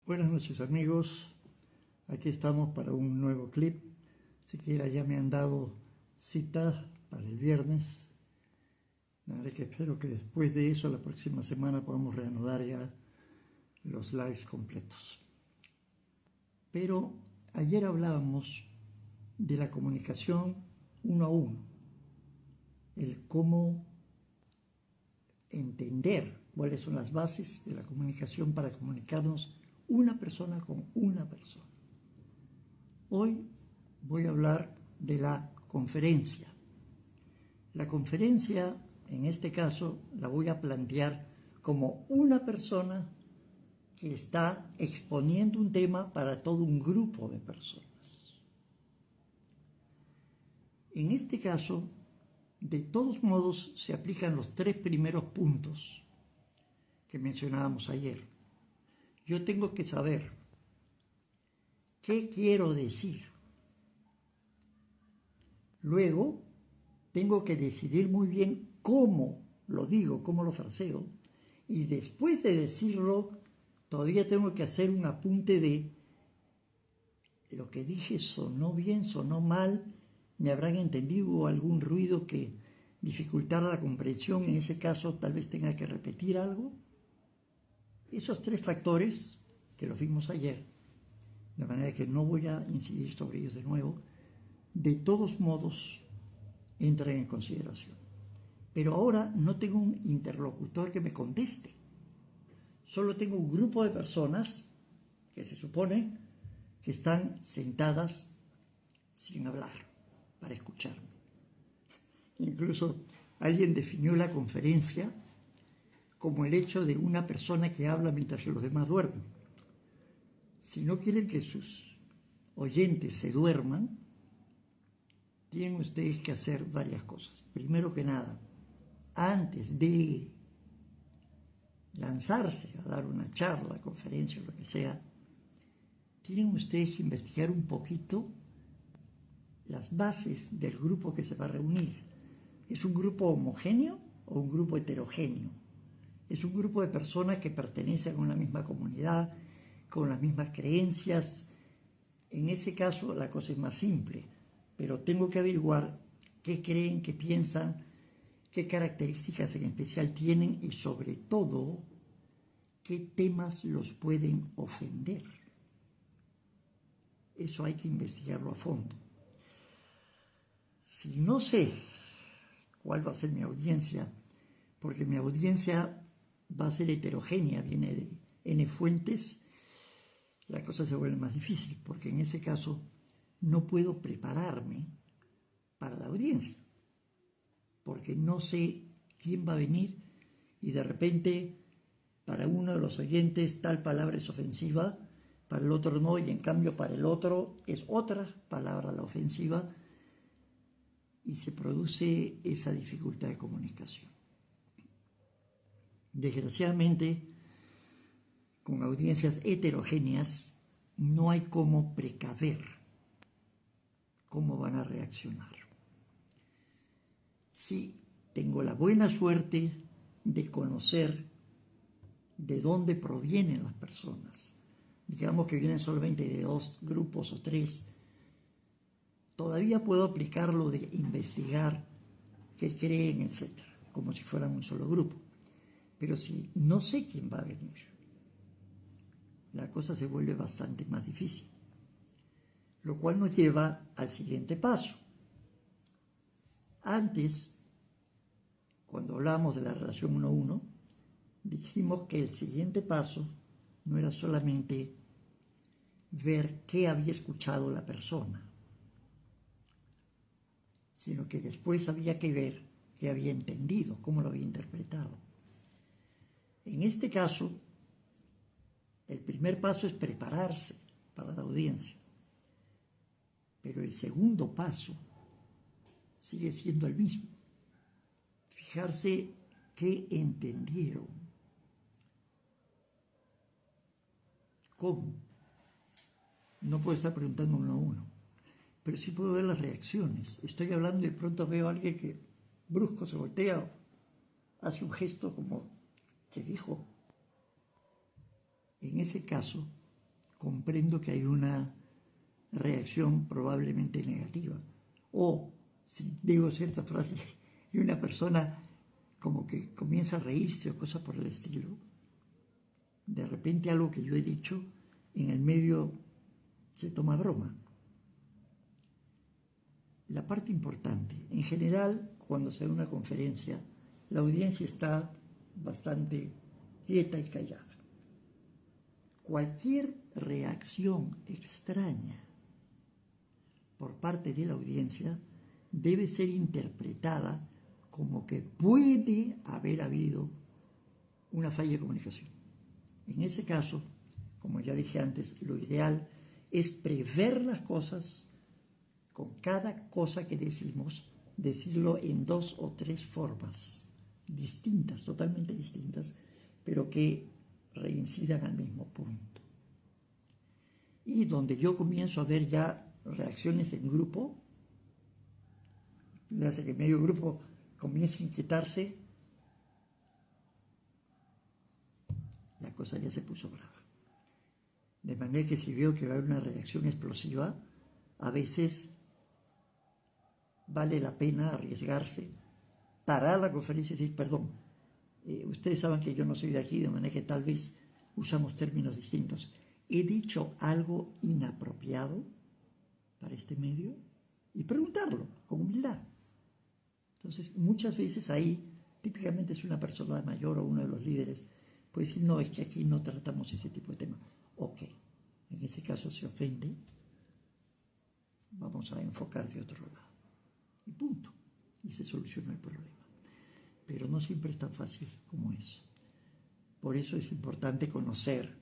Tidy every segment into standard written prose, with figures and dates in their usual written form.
Buenas noches amigos, aquí estamos para un nuevo clip. Siquiera ya me han dado cita para el viernes. Nada que espero que después de eso, la próxima semana, podamos reanudar ya los lives completos. Pero ayer hablábamos de la comunicación uno a uno, el cómo entender cuáles son las bases de la comunicación para comunicarnos una persona con una persona. Hoy voy a hablar de la conferencia. La conferencia, en este caso, la voy a plantear como una persona que está exponiendo un tema para todo un grupo de personas. En este caso, de todos modos, se aplican los tres primeros puntos que mencionábamos ayer. Yo tengo que saber qué quiero decir. Luego, tengo que decidir muy bien cómo lo digo, cómo lo fraseo. Y después de decirlo, todavía tengo que hacer un apunte de lo que dije, sonó bien, sonó mal, me habrán entendido algún ruido que dificultara la comprensión. En ese caso, tal vez tenga que repetir algo. Esos tres factores, que los vimos ayer, de manera que no voy a incidir sobre ellos de nuevo, de todos modos entran en consideración. Pero ahora no tengo un interlocutor que me conteste. Solo tengo un grupo de personas que se supone que están sentadas sin hablar, para escucharme. Incluso alguien definió la conferencia como el hecho de una persona que habla mientras los demás duermen. Si no quieren que sus oyentes se duerman, tienen ustedes que hacer varias cosas. Primero que nada, antes de lanzarse a dar una charla, conferencia o lo que sea, tienen ustedes que investigar un poquito las bases del grupo que se va a reunir. ¿Es un grupo homogéneo o un grupo heterogéneo? Es un grupo de personas que pertenecen a una misma comunidad, con las mismas creencias. En ese caso la cosa es más simple, pero tengo que averiguar qué creen, qué piensan, qué características en especial tienen y sobre todo qué temas los pueden ofender. Eso hay que investigarlo a fondo. Si no sé cuál va a ser mi audiencia, porque mi audiencia va a ser heterogénea, viene de N fuentes, la cosa se vuelve más difícil, porque en ese caso no puedo prepararme para la audiencia, porque no sé quién va a venir y de repente para uno de los oyentes tal palabra es ofensiva, para el otro no, y en cambio para el otro es otra palabra la ofensiva, y se produce esa dificultad de comunicación. Desgraciadamente, con audiencias heterogéneas, no hay cómo precaver cómo van a reaccionar. Sí, tengo la buena suerte de conocer de dónde provienen las personas. Digamos que vienen solamente de 2 grupos o 3. Todavía puedo aplicar lo de investigar qué creen, etc., como si fueran un solo grupo. Pero si no sé quién va a venir, la cosa se vuelve bastante más difícil. Lo cual nos lleva al siguiente paso. Antes, cuando hablamos de la relación 1 a 1, dijimos que el siguiente paso no era solamente ver qué había escuchado la persona, sino que después había que ver qué había entendido, cómo lo había interpretado. En este caso, el primer paso es prepararse para la audiencia, pero el segundo paso sigue siendo el mismo. Fijarse qué entendieron. ¿Cómo? No puedo estar preguntando uno a uno, pero sí puedo ver las reacciones. Estoy hablando y de pronto veo a alguien que brusco se voltea, hace un gesto como que dijo. En ese caso, comprendo que hay una reacción probablemente negativa. O si digo cierta frase y una persona como que comienza a reírse o cosas por el estilo, de repente algo que yo he dicho en el medio se toma broma. La parte importante, en general, cuando se da una conferencia, la audiencia está bastante quieta y callada. Cualquier reacción extraña por parte de la audiencia debe ser interpretada como que puede haber habido una falla de comunicación. En ese caso, como ya dije antes, lo ideal es prever las cosas con cada cosa que decimos, decirlo en 2 o 3 formas distintas, totalmente distintas, pero que reincidan al mismo punto. Y donde yo comienzo a ver ya reacciones en grupo, le hace que medio grupo comience a inquietarse, la cosa ya se puso brava. De manera que si veo que va a haber una reacción explosiva, a veces vale la pena arriesgarse, parar la conferencia y decir, perdón, ustedes saben que yo no soy de aquí, de manera que tal vez usamos términos distintos. ¿He dicho algo inapropiado para este medio? Y preguntarlo con humildad. Entonces, muchas veces ahí, típicamente es una persona mayor o uno de los líderes, puede decir, no, es que aquí no tratamos ese tipo de tema. Ok, en ese caso se ofende, vamos a enfocar de otro lado. Y punto. Y se soluciona el problema. Pero no siempre es tan fácil como eso. Por eso es importante conocer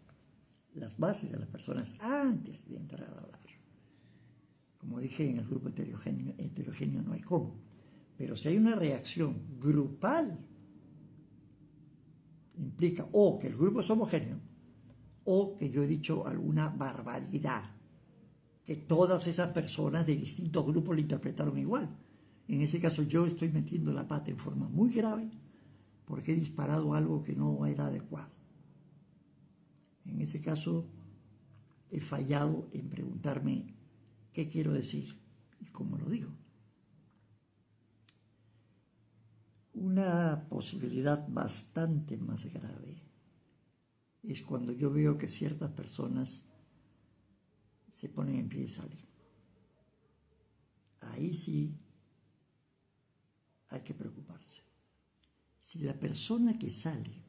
las bases de las personas antes de entrar a hablar. Como dije, en el grupo heterogéneo no hay cómo. Pero si hay una reacción grupal, implica o que el grupo es homogéneo, o que yo he dicho alguna barbaridad, que todas esas personas de distintos grupos lo interpretaron igual. En ese caso yo estoy metiendo la pata en forma muy grave porque he disparado algo que no era adecuado. En ese caso he fallado en preguntarme qué quiero decir y cómo lo digo. Una posibilidad bastante más grave es cuando yo veo que ciertas personas se ponen en pie y salen. Ahí sí hay que preocuparse. Si la persona que sale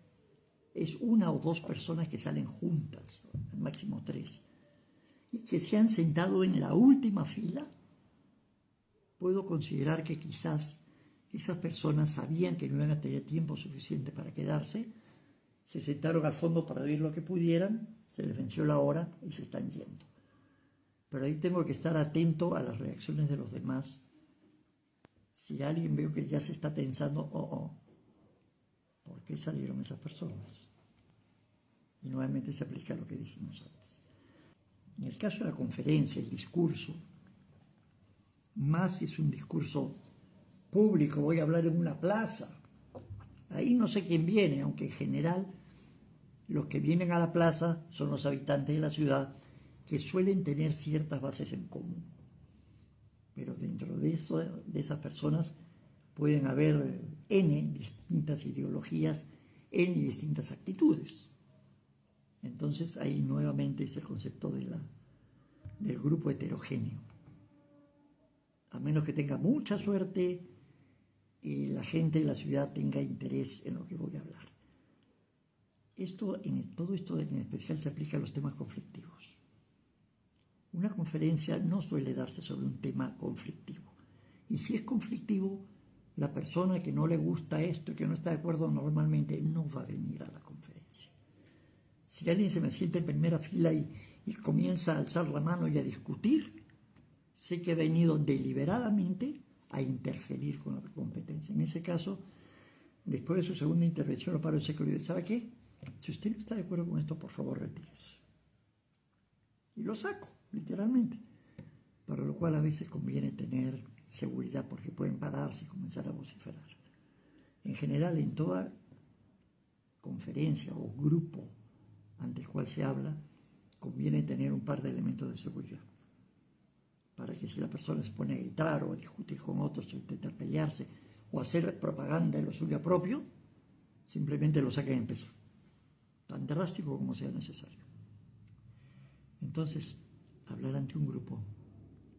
es una o dos personas que salen juntas, al máximo 3, y que se han sentado en la última fila, puedo considerar que quizás esas personas sabían que no iban a tener tiempo suficiente para quedarse, se sentaron al fondo para oír lo que pudieran, se les venció la hora y se están yendo. Pero ahí tengo que estar atento a las reacciones de los demás. Si alguien veo que ya se está pensando, ¿por qué salieron esas personas? Y nuevamente se aplica lo que dijimos antes. En el caso de la conferencia, el discurso, más si es un discurso público, voy a hablar en una plaza. Ahí no sé quién viene, aunque en general los que vienen a la plaza son los habitantes de la ciudad que suelen tener ciertas bases en común. Pero dentro de esas personas pueden haber N distintas ideologías, N distintas actitudes. Entonces ahí nuevamente es el concepto del grupo heterogéneo. A menos que tenga mucha suerte y la gente de la ciudad tenga interés en lo que voy a hablar. Todo esto en especial se aplica a los temas conflictivos. Una conferencia no suele darse sobre un tema conflictivo. Y si es conflictivo, la persona que no le gusta esto y que no está de acuerdo normalmente no va a venir a la conferencia. Si alguien se me sienta en primera fila y comienza a alzar la mano y a discutir, sé que ha venido deliberadamente a interferir con la competencia. En ese caso, después de su segunda intervención, lo paro en seco y le digo, ¿sabe qué? Si usted no está de acuerdo con esto, por favor, retírese. Y lo saco, literalmente. Para lo cual a veces conviene tener seguridad porque pueden pararse y comenzar a vociferar. En general, en toda conferencia o grupo ante el cual se habla, conviene tener un par de elementos de seguridad, para que si la persona se pone a gritar o a discutir con otros o intentar pelearse o hacer propaganda de lo suyo propio, simplemente lo saquen en peso, tan drástico como sea necesario. Entonces, hablar ante un grupo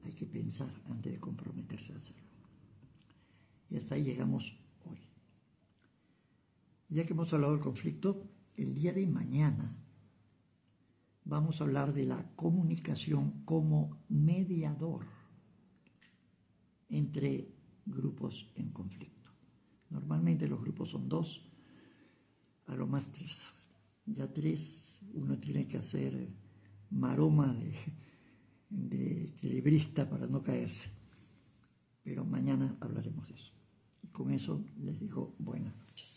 hay que pensar antes de comprometerse a hacerlo. Y hasta ahí llegamos hoy. Ya que hemos hablado del conflicto, el día de mañana vamos a hablar de la comunicación como mediador entre grupos en conflicto. Normalmente los grupos son 2, a lo más 3. Ya 3, uno tiene que hacer maroma de equilibrista para no caerse. Pero mañana hablaremos de eso. Y con eso les digo buenas noches.